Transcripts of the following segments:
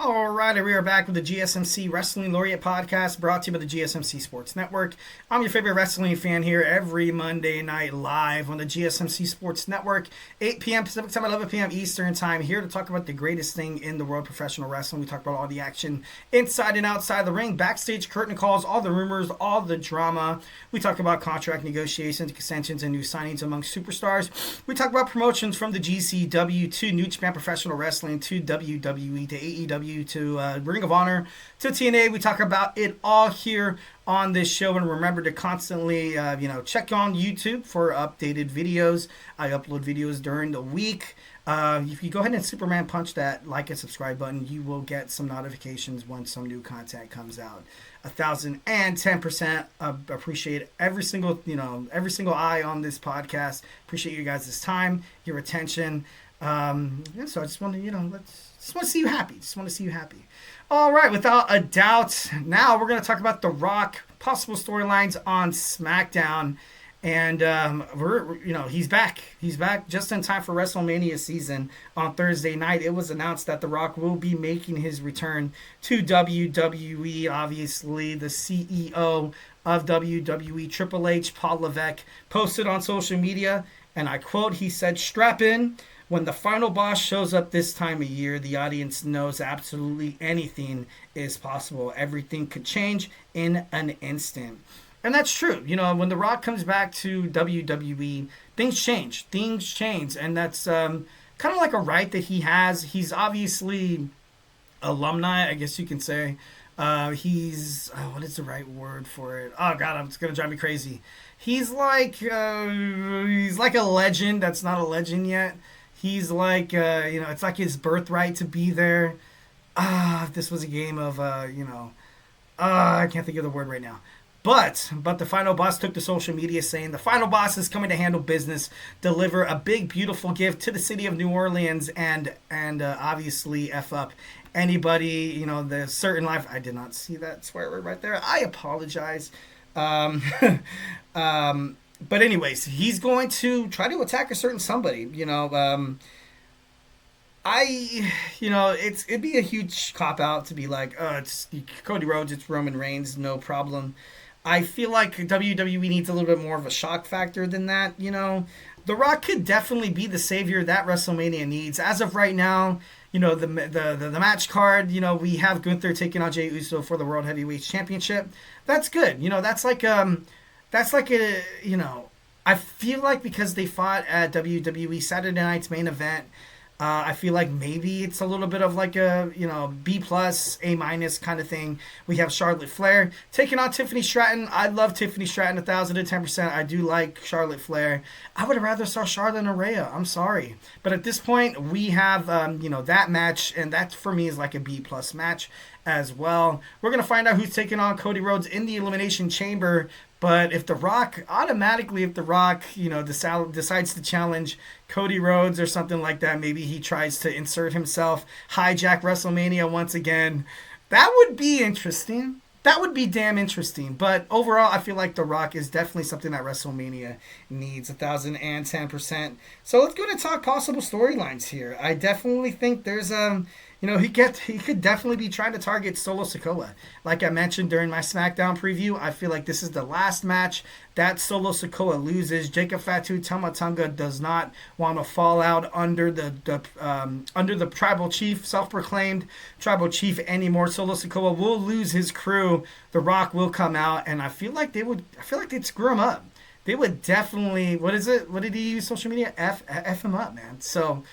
All right, we are back with the GSMC Wrestling Laureate podcast brought to you by the GSMC Sports Network. I'm your favorite wrestling fan here every Monday night live on the GSMC Sports Network, 8 p.m. Pacific Time, 11 p.m. Eastern Time, here to talk about the greatest thing in the world of professional wrestling. We talk about all the action inside and outside the ring, backstage curtain calls, all the rumors, all the drama. We talk about contract negotiations, extensions, and new signings among superstars. We talk about promotions from the GCW to New Japan Professional Wrestling to WWE to AEW to Ring of Honor to TNA. We talk about it all here on this show, and remember to constantly check on YouTube for updated videos. I upload videos during the week. If you go ahead and Superman punch that like and subscribe button, you will get some notifications when some new content comes out. 1,010% appreciate every single eye on this podcast. Appreciate you guys' time, your attention. So I just want to just want to see you happy. All right, without a doubt, now we're going to talk about The Rock, possible storylines on Smackdown, and he's back. He's back just in time for WrestleMania season on Thursday night. It was announced that The Rock will be making his return to WWE. Obviously, the CEO of WWE, Triple H, Paul Levesque, posted on social media, and I quote, he said, "Strap in. When the final boss shows up this time of year, the audience knows absolutely anything is possible. Everything could change in an instant." And that's true. When The Rock comes back to WWE, things change. And that's kind of like a right that he has. He's obviously alumni, I guess you can say. He's, what is the right word for it? Oh, God, it's going to drive me crazy. He's like a legend that's not a legend yet. He's like, it's like his birthright to be there. If this was a game of, I can't think of the word right now. But the final boss took to social media saying the final boss is coming to handle business, deliver a big, beautiful gift to the city of New Orleans, and obviously F up anybody, the certain life. I did not see that swear word right there. I apologize. But anyways, he's going to try to attack a certain somebody. It'd be a huge cop out to be like, it's Cody Rhodes, it's Roman Reigns, no problem. I feel like WWE needs a little bit more of a shock factor than that. The Rock could definitely be the savior that WrestleMania needs. As of right now, the match card, we have Gunther taking on Jey Uso for the World Heavyweight Championship. That's good. I feel like because they fought at WWE Saturday night's main event, I feel like maybe it's a little bit of like a, B+, A- kind of thing. We have Charlotte Flair taking on Tiffany Stratton. I love Tiffany Stratton 1,010%. I do like Charlotte Flair. I would have rather saw Charlotte and Rhea. I'm sorry. But at this point, we have, that match, and that for me is like a B+ match as well. We're going to find out who's taking on Cody Rhodes in the Elimination Chamber. But if The Rock, decides to challenge Cody Rhodes or something like that, maybe he tries to insert himself, hijack WrestleMania once again, that would be interesting. That would be damn interesting. But overall, I feel like The Rock is definitely something that WrestleMania needs 1,010%. So let's go to talk possible storylines here. I definitely think there's he could definitely be trying to target Solo Sikoa. Like I mentioned during my Smackdown preview, I feel like this is the last match that Solo Sikoa loses. Jacob Fatu Tamatonga does not want to fall out under the tribal chief, self-proclaimed tribal chief anymore. Solo Sikoa will lose his crew. The Rock will come out, and I feel like they'd screw him up. They would definitely. What is it? What did he use social media? F him up, man. So.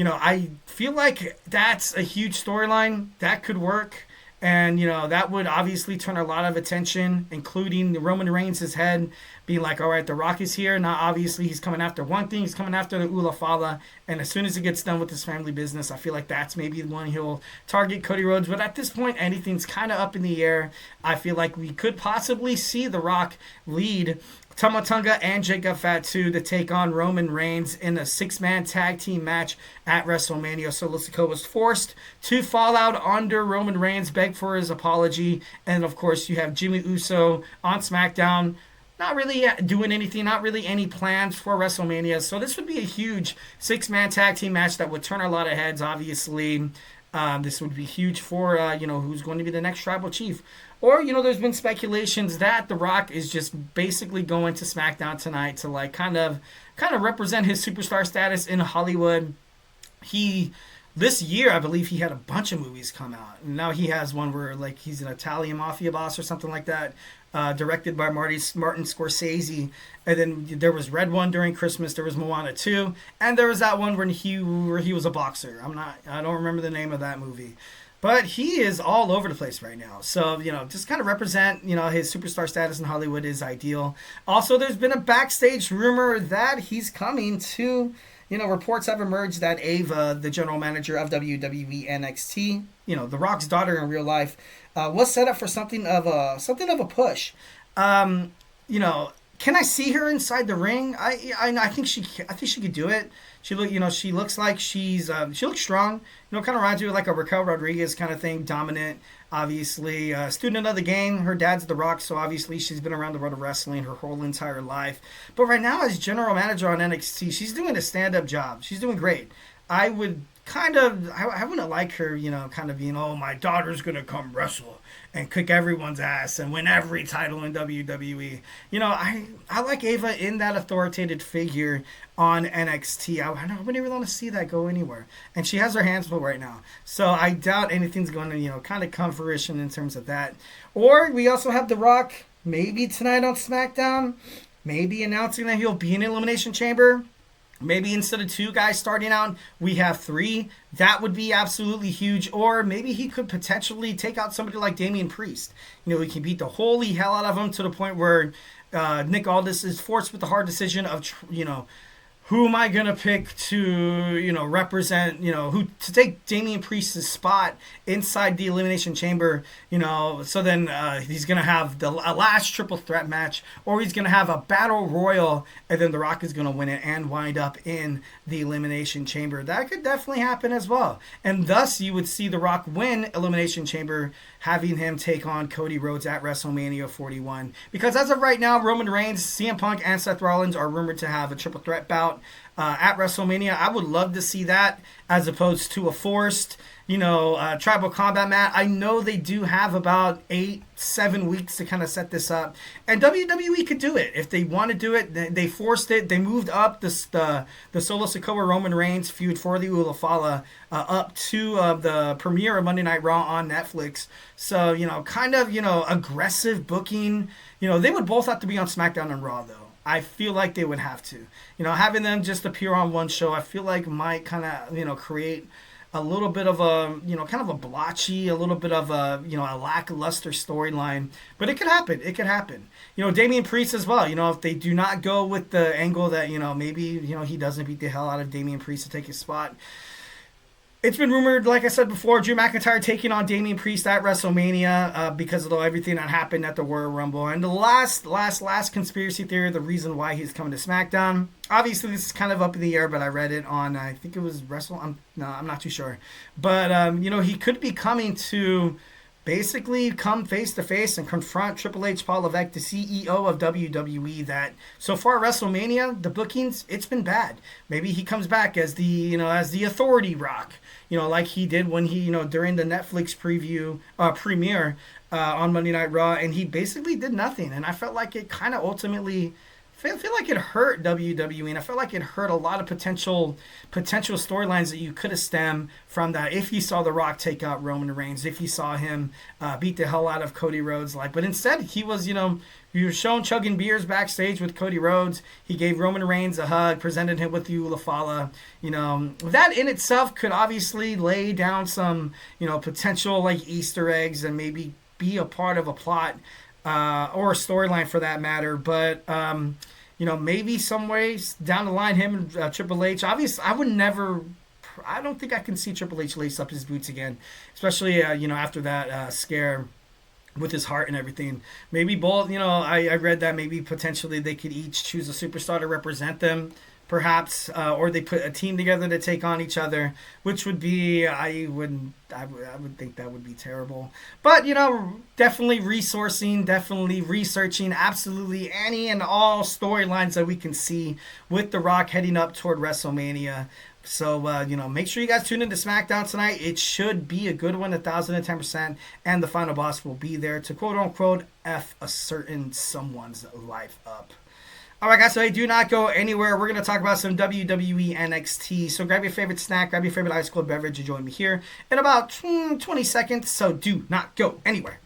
I feel like that's a huge storyline that could work. And, that would obviously turn a lot of attention, including the Roman Reigns' head being like, all right, The Rock is here. Now, obviously, he's coming after one thing. He's coming after the Ula Fala. And as soon as he gets done with his family business, I feel like that's maybe the one he'll target Cody Rhodes. But at this point, anything's kind of up in the air. I feel like we could possibly see The Rock lead Tamatonga and Jacob Fatu to take on Roman Reigns in a 6-man tag team match at WrestleMania. Solo Sikoa was forced to fall out under Roman Reigns, beg for his apology, and of course you have Jimmy Uso on SmackDown, not really doing anything, not really any plans for WrestleMania. So this would be a huge 6-man tag team match that would turn a lot of heads, obviously. This would be huge for who's going to be the next tribal chief. Or there's been speculations that The Rock is just basically going to SmackDown tonight to like kind of represent his superstar status in Hollywood. He This year, I believe he had a bunch of movies come out. And now he has one where like he's an Italian mafia boss or something like that, directed by Martin Scorsese. And then there was Red One during Christmas. There was Moana 2, and there was that one where he was a boxer. I don't remember the name of that movie. But he is all over the place right now. So, just kind of represent, his superstar status in Hollywood is ideal. Also, there's been a backstage rumor that he's coming to, reports have emerged that Ava, the general manager of WWE NXT, The Rock's daughter in real life, was set up for something of a push. Can I see her inside the ring? I think she could do it. She looks like she looks strong. Kind of reminds me of like a Raquel Rodriguez kind of thing, dominant. Obviously, student of the game. Her dad's The Rock, so obviously she's been around the road of wrestling her whole entire life. But right now, as general manager on NXT, she's doing a stand-up job. She's doing great. I wouldn't like her, kind of being, oh, my daughter's gonna come wrestle and kick everyone's ass and win every title in WWE. I like Ava in that authoritative figure on NXT. I wouldn't really want to see that go anywhere. And she has her hands full right now. So I doubt anything's going to, kind of come fruition in terms of that. Or we also have The Rock, maybe tonight on SmackDown, maybe announcing that he'll be in Elimination Chamber. Maybe instead of 2 guys starting out, we have 3. That would be absolutely huge. Or maybe he could potentially take out somebody like Damian Priest. He can beat the holy hell out of him to the point where Nick Aldis is forced with the hard decision of, who am I going to pick to, represent, who to take Damian Priest's spot inside the Elimination Chamber, so then he's going to have a last triple threat match, or he's going to have a battle royal, and then The Rock is going to win it and wind up in the Elimination Chamber. That could definitely happen as well. And thus, you would see The Rock win Elimination Chamber, having him take on Cody Rhodes at WrestleMania 41. Because as of right now, Roman Reigns, CM Punk, and Seth Rollins are rumored to have a triple threat bout at WrestleMania. I would love to see that as opposed to a forced, tribal combat match. I know they do have about 8-7 weeks to kind of set this up, and WWE could do it if they want to do it. They forced it. They moved up the Solo Sikoa Roman Reigns feud for the Ulafala up to the premiere of Monday Night Raw on Netflix. So aggressive booking. They would both have to be on SmackDown and Raw though. I feel like they would have to. Having them just appear on one show, I feel like might kind of, create a little bit of a, kind of a blotchy, a little bit of a, a lackluster storyline. But it could happen. It could happen. Damian Priest as well. If they do not go with the angle that, maybe, he doesn't beat the hell out of Damian Priest to take his spot. It's been rumored, like I said before, Drew McIntyre taking on Damian Priest at WrestleMania because of everything that happened at the Royal Rumble. And the last conspiracy theory, the reason why he's coming to SmackDown. Obviously, this is kind of up in the air, but I read it on, I think it was I'm not too sure. But, he could be coming to basically come face-to-face and confront Triple H, Paul Levesque, the CEO of WWE, that so far WrestleMania, the bookings, it's been bad. Maybe he comes back as the authority Rock, like he did when he, during the Netflix premiere on Monday Night Raw, and he basically did nothing. And I felt like it kind of ultimately... I feel like it hurt WWE, and I feel like it hurt a lot of potential storylines that you could have stemmed from that if you saw The Rock take out Roman Reigns, if you saw him beat the hell out of Cody Rhodes. But instead, he was, he was shown chugging beers backstage with Cody Rhodes. He gave Roman Reigns a hug, presented him with the Ulafala. That in itself could obviously lay down some, potential Easter eggs and maybe be a part of a plot or a storyline for that matter. But maybe some ways down the line, him and Triple H. Obviously, I don't think I can see Triple H lace up his boots again, especially after that scare with his heart and everything. Maybe both. I read that maybe potentially they could each choose a superstar to represent them, perhaps, or they put a team together to take on each other, which would be, I would think that would be terrible. But, definitely resourcing, definitely researching absolutely any and all storylines that we can see with The Rock heading up toward WrestleMania. So, make sure you guys tune into SmackDown tonight. It should be a good one, 1,010%. And the final boss will be there to quote unquote F a certain someone's life up. All right, guys, so hey, do not go anywhere. We're going to talk about some WWE NXT. So grab your favorite snack, grab your favorite ice cold beverage, and join me here in about 20 seconds. So do not go anywhere.